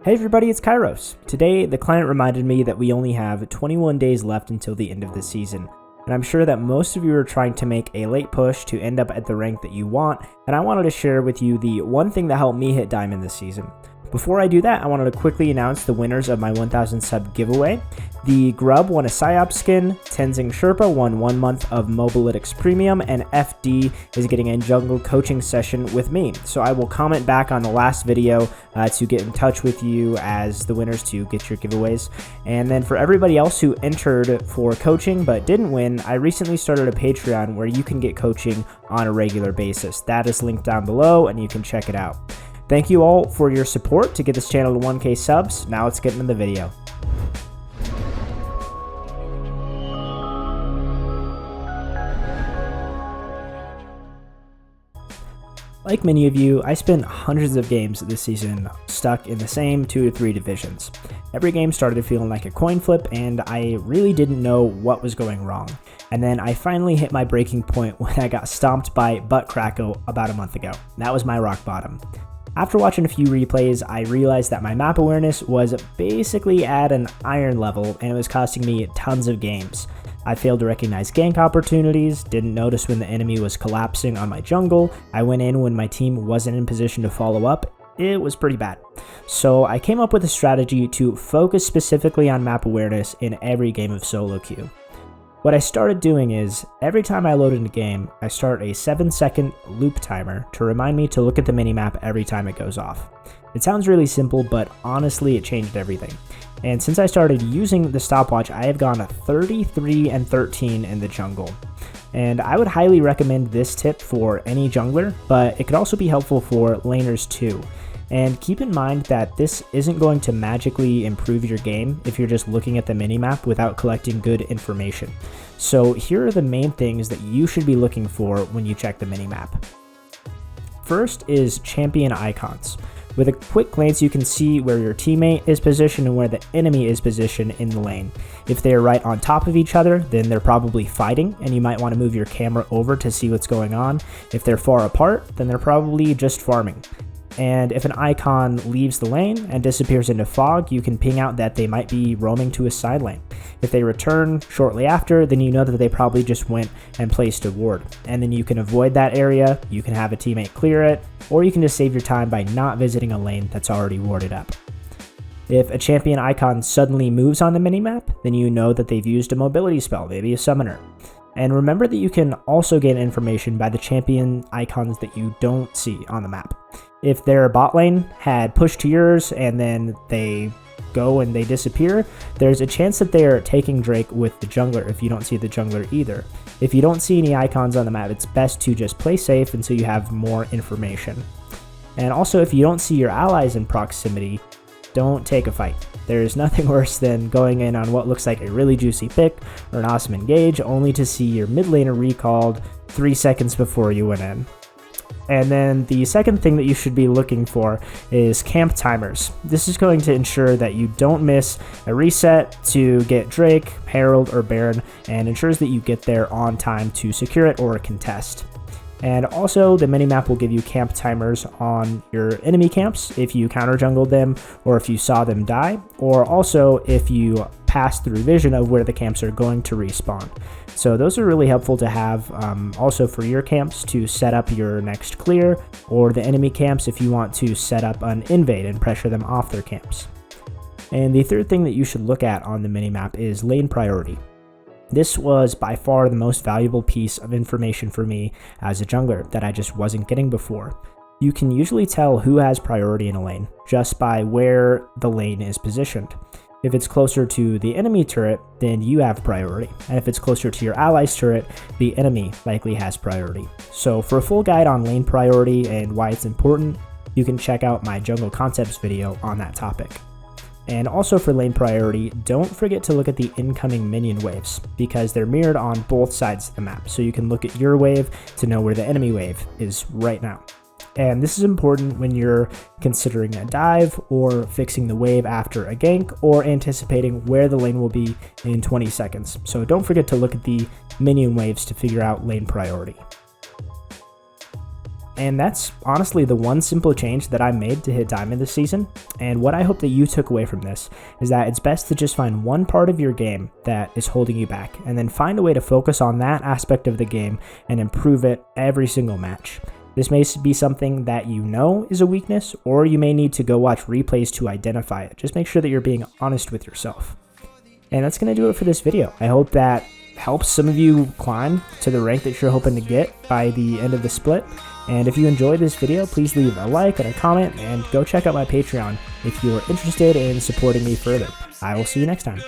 Hey everybody, it's Kairos. Today, the client reminded me that we only have 21 days left until the end of the season, and I'm sure that most of you are trying to make a late push to end up at the rank that you want, and I wanted to share with you the one thing that helped me hit Diamond this season. Before I do that, I wanted to quickly announce the winners of my 1000 sub giveaway. The Grub won a Psyop skin, Tenzing Sherpa won 1 month of Mobalytics Premium, and FD is getting a jungle coaching session with me. So I will comment back on the last video to get in touch with you as the winners to get your giveaways. And then for everybody else who entered for coaching but didn't win, I recently started a Patreon where you can get coaching on a regular basis. That is linked down below and you can check it out. Thank you all for your support to get this channel to 1K subs. Now let's get into the video. Like many of you, I spent hundreds of games this season stuck in the same 2 to 3 divisions. Every game started feeling like a coin flip and I really didn't know what was going wrong. And then I finally hit my breaking point when I got stomped by Butt Kracko about a month ago. That was my rock bottom. After watching a few replays, I realized that my map awareness was basically at an iron level and it was costing me tons of games. I failed to recognize gank opportunities, didn't notice when the enemy was collapsing on my jungle, I went in when my team wasn't in position to follow up. It was pretty bad. So I came up with a strategy to focus specifically on map awareness in every game of solo queue. What I started doing is, every time I load into game, I start a 7-second loop timer to remind me to look at the minimap every time it goes off. It sounds really simple, but honestly it changed everything. And since I started using the stopwatch, I have gone 33 and 13 in the jungle. And I would highly recommend this tip for any jungler, but it could also be helpful for laners too. And keep in mind that this isn't going to magically improve your game if you're just looking at the minimap without collecting good information. So here are the main things that you should be looking for when you check the minimap. First is champion icons. With a quick glance, you can see where your teammate is positioned and where the enemy is positioned in the lane. If they're right on top of each other, then they're probably fighting, and you might want to move your camera over to see what's going on. If they're far apart, then they're probably just farming. And if an icon leaves the lane and disappears into fog, you can ping out that they might be roaming to a side lane. If they return shortly after, then you know that they probably just went and placed a ward. And then you can avoid that area, you can have a teammate clear it, or you can just save your time by not visiting a lane that's already warded up. If a champion icon suddenly moves on the minimap, then you know that they've used a mobility spell, maybe a summoner. And remember that you can also gain information by the champion icons that you don't see on the map. If their bot lane had pushed to yours and then they go and they disappear, there's a chance that they're taking Drake with the jungler if you don't see the jungler either. If you don't see any icons on the map, it's best to just play safe until you have more information. And also, if you don't see your allies in proximity, don't take a fight. There is nothing worse than going in on what looks like a really juicy pick or an awesome engage only to see your mid laner recalled 3 seconds before you went in. And then the second thing that you should be looking for is camp timers. This is going to ensure that you don't miss a reset to get Drake, Herald, or Baron, and ensures that you get there on time to secure it or contest. And also, the minimap will give you camp timers on your enemy camps if you counter jungled them or if you saw them die, or also if you pass through vision of where the camps are going to respawn. So those are really helpful to have also for your camps to set up your next clear, or the enemy camps if you want to set up an invade and pressure them off their camps. And the third thing that you should look at on the minimap is lane priority. This was by far the most valuable piece of information for me as a jungler that I just wasn't getting before. You can usually tell who has priority in a lane just by where the lane is positioned. If it's closer to the enemy turret, then you have priority. And if it's closer to your ally's turret, the enemy likely has priority. So for a full guide on lane priority and why it's important, you can check out my jungle concepts video on that topic. And also for lane priority, don't forget to look at the incoming minion waves because they're mirrored on both sides of the map. So you can look at your wave to know where the enemy wave is right now. And this is important when you're considering a dive or fixing the wave after a gank or anticipating where the lane will be in 20 seconds. So don't forget to look at the minion waves to figure out lane priority. And that's honestly the one simple change that I made to hit diamond this season. And what I hope that you took away from this is that it's best to just find one part of your game that is holding you back, and then find a way to focus on that aspect of the game and improve it every single match. This may be something that you know is a weakness, or you may need to go watch replays to identify it. Just make sure that you're being honest with yourself. And that's going to do it for this video. I hope that helps some of you climb to the rank that you're hoping to get by the end of the split. And if you enjoyed this video, please leave a like and a comment, and go check out my Patreon if you're interested in supporting me further. I will see you next time.